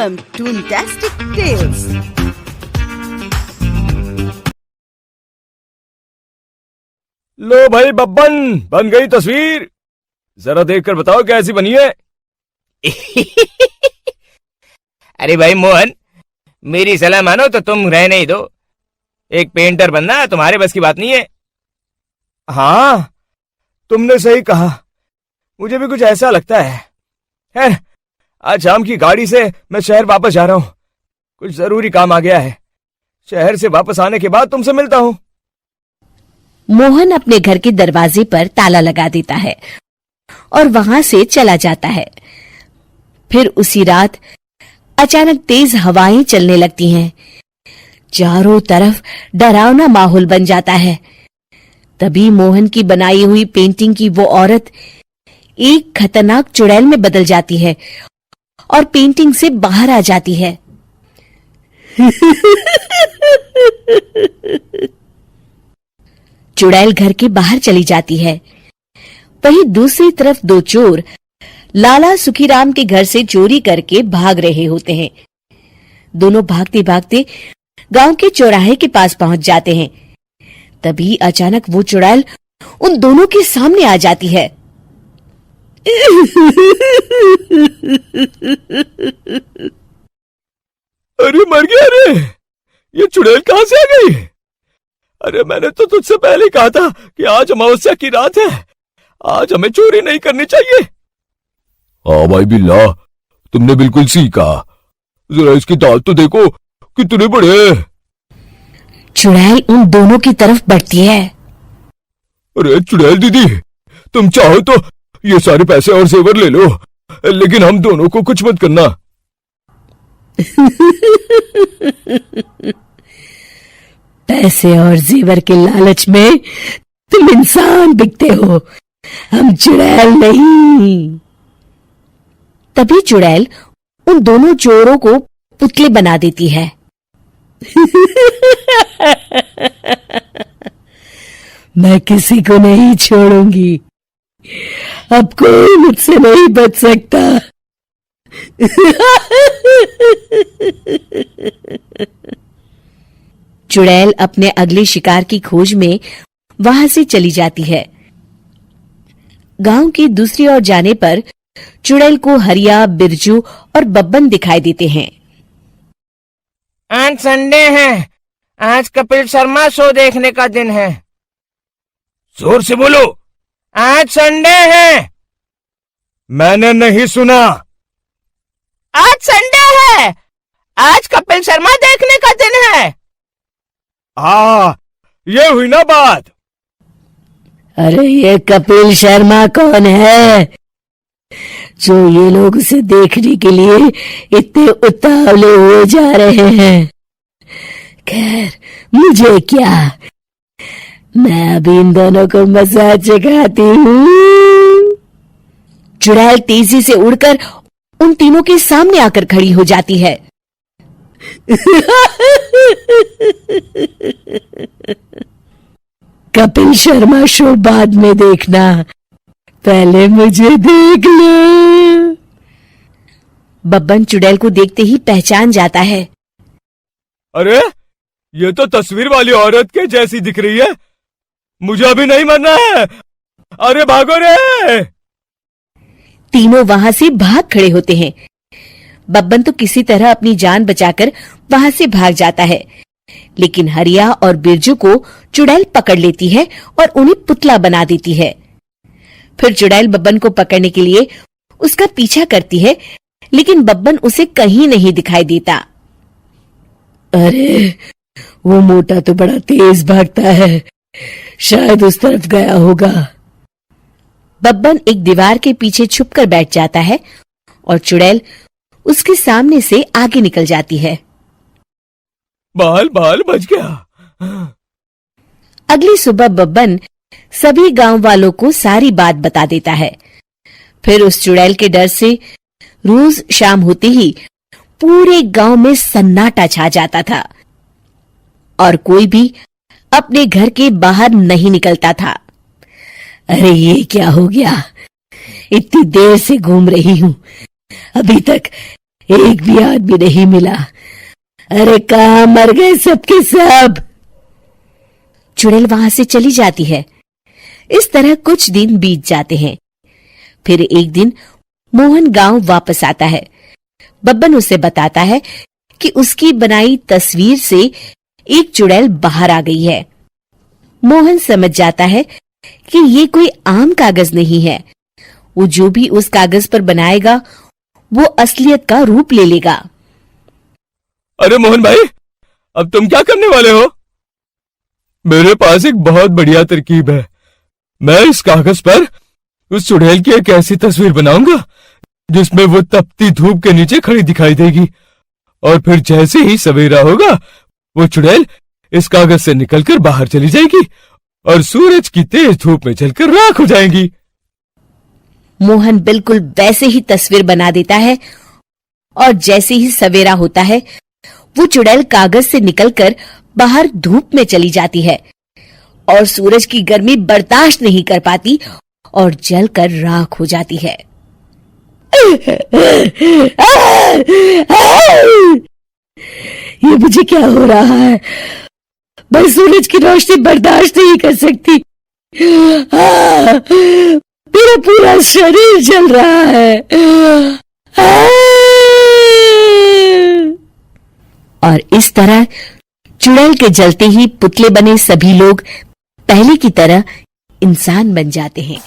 Welcome to Fantastic Tales. लो भाई बब्बन, बन गई तस्वीर। जरा देखकर बताओ कैसी बनी है। अरे भाई मोहन, मेरी सलाह मानो तो तुम रहने ही दो। एक पेंटर बनना तुम्हारे बस की बात नहीं है। हाँ, तुमने सही कहा, मुझे भी कुछ ऐसा लगता है। आज शाम की गाड़ी से मैं शहर वापस जा रहा हूँ। कुछ जरूरी काम आ गया है। शहर से वापस आने के बाद तुमसे मिलता हूँ। मोहन अपने घर के दरवाजे पर ताला लगा देता है और वहां से चला जाता है। फिर उसी रात अचानक तेज हवाएं चलने लगती हैं। चारों तरफ डरावना माहौल बन जाता है। तभी मोहन की बनाई हुई पेंटिंग की वो औरत एक खतरनाक चुड़ैल में बदल जाती है और पेंटिंग से बाहर आ जाती है। चुड़ैल घर के बाहर चली जाती है। वहीं दूसरी तरफ दो चोर लाला सुखीराम के घर से चोरी करके भाग रहे होते हैं। दोनों भागते भागते गांव के चौराहे के पास पहुंच जाते हैं। तभी अचानक वो चुड़ैल उन दोनों के सामने आ जाती है। अरे मर गया रे, ये चुड़ैल कहां से आ गई? अरे मैंने तो तुझसे पहले कहा था कि आज अमावस्या की रात है, आज हमें चोरी नहीं करनी चाहिए। हाँ भाई बिल्ला, तुमने बिल्कुल सही कहा। जरा इसकी दांत तो देखो, कितने बड़े हैं। चुड़ैल उन दोनों की तरफ बढ़ती है। अरे चुड़ैल दीदी, तुम चाहो तो ये सारे पैसे और जेवर ले लो, लेकिन हम दोनों को कुछ मत करना। पैसे और जेवर के लालच में तुम इंसान बिकते हो, हम चुड़ैल नहीं। तभी चुड़ैल उन दोनों चोरों को पुतले बना देती है। मैं किसी को नहीं छोड़ूंगी, अब कोई मुझसे नहीं बच सकता। चुड़ैल अपने अगले शिकार की खोज में वहां से चली जाती है। गांव की दूसरी ओर जाने पर चुड़ैल को हरिया, बिरजू और बब्बन दिखाई देते हैं। आज संडे है, आज कपिल शर्मा शो देखने का दिन है। जोर से बोलो, आज संडे है। मैंने नहीं सुना। आज संडे है, आज कपिल शर्मा देखने का दिन है। हाँ, ये हुई ना बात। अरे ये कपिल शर्मा कौन है जो ये लोग उसे देखने के लिए इतने उतावले हुए जा रहे हैं? खैर, मुझे क्या, मैं अभी इन दोनों को मसाज सिखाती हूँ। चुड़ैल तेजी से उड़कर उन तीनों के सामने आकर खड़ी हो जाती है। कपिल शर्मा शो बाद में देखना, पहले मुझे देख लो। बब्बन चुड़ैल को देखते ही पहचान जाता है। अरे ये तो तस्वीर वाली औरत के जैसी दिख रही है, मुझे अभी नहीं मरना है। अरे भागो रे। तीनों वहां से भाग खड़े होते हैं। बब्बन तो किसी तरह अपनी जान बचाकर वहां से भाग जाता है, लेकिन हरिया और बिरजू को चुड़ैल पकड़ लेती है और उन्हें पुतला बना देती है। फिर चुड़ैल बब्बन को पकड़ने के लिए उसका पीछा करती है, लेकिन बब्बन उसे कहीं नहीं दिखाई देता। अरे वो मोटा तो बड़ा तेज भागता है, शायद उस तरफ गया होगा। बब्बन एक दीवार के पीछे छुपकर बैठ जाता है और चुड़ैल उसके सामने से आगे निकल जाती है। बाल बाल बच गया। अगली सुबह बब्बन सभी गांव वालों को सारी बात बता देता है। फिर उस चुड़ैल के डर से रोज शाम होते ही पूरे गांव में सन्नाटा छा जाता था और कोई भी अपने घर के बाहर नहीं निकलता था। अरे ये क्या हो गया, इतनी देर से घूम रही हूं, अभी तक एक भी आदमी नहीं मिला। अरे कहाँ मर गए सबके सब। चुड़ैल वहां से चली जाती है। इस तरह कुछ दिन बीत जाते हैं। फिर एक दिन मोहन गांव वापस आता है। बब्बन उसे बताता है कि उसकी बनाई तस्वीर से एक चुड़ैल बाहर आ गई है। मोहन समझ जाता है कि ये कोई आम कागज नहीं है। वो जो भी उस कागज पर बनाएगा वो असलियत का रूप ले लेगा। अरे मोहन भाई, अब तुम क्या करने वाले हो? मेरे पास एक बहुत बढ़िया तरकीब है। मैं इस कागज पर उस चुड़ैल की एक ऐसी तस्वीर बनाऊंगा जिसमें वो तपती धूप के नीचे खड़ी दिखाई देगी, और फिर जैसे ही सवेरा होगा वो चुड़ैल इस कागज से निकलकर बाहर चली जाएगी और सूरज की तेज धूप में जलकर राख हो जाएंगी। मोहन बिल्कुल वैसे ही तस्वीर बना देता है और जैसे ही सवेरा होता है वो चुड़ैल कागज से निकलकर बाहर धूप में चली जाती है और सूरज की गर्मी बर्दाश्त नहीं कर पाती और जलकर राख हो जाती है। ये मुझे क्या हो रहा है? मैं सूरज की रोशनी बर्दाश्त नहीं कर सकती। मेरा पूरा शरीर जल रहा है। और इस तरह चुड़ैल के जलते ही पुतले बने सभी लोग पहले की तरह इंसान बन जाते हैं।